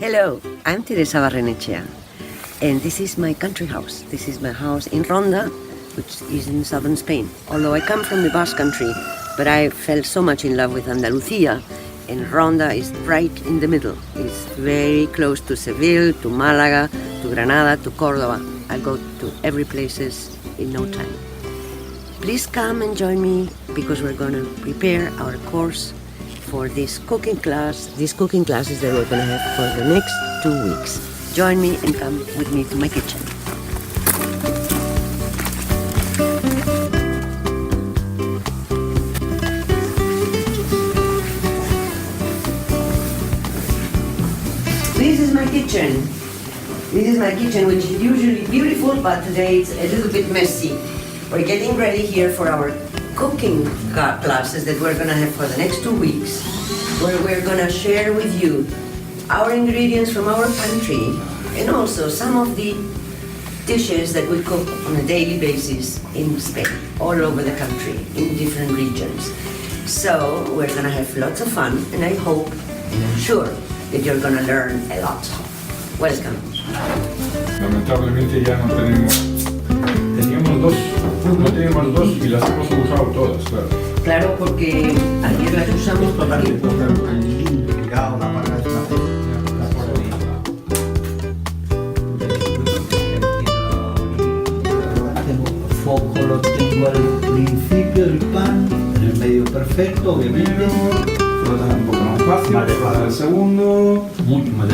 Hello, I'm Teresa Barrenechea, and this is my country house. This is my house in Ronda, which is in southern Spain. Although I come from the Basque country, but I fell so much in love with Andalusia, and Ronda is right in the middle. It's very close to Seville, to Malaga, to Granada, to Cordoba. I go to every places in no time. Please come and join me because we're going to prepare our course for this cooking class, these cooking classes that we're going to have for the next 2 weeks. Join me and come with me to my kitchen. This is my kitchen. This is my kitchen, which is usually beautiful, but today it's a little bit messy. We're getting ready here for our cooking classes that we're gonna have for the next 2 weeks, where we're gonna share with you our ingredients from our pantry and also some of the dishes that we cook on a daily basis in Spain, all over the country, in different regions. So we're gonna have lots of fun, and I hope and I'm sure that you're gonna learn a lot. Welcome. Lamentablemente ya no teníamos dos, no tenemos dos y las hemos usado todas, claro. Claro, porque ayer las usamos porque... Foco lo tengo al principio, el pan, en el medio perfecto, obviamente. Frotas un poco más fácil, Vale, para el segundo. Mucho más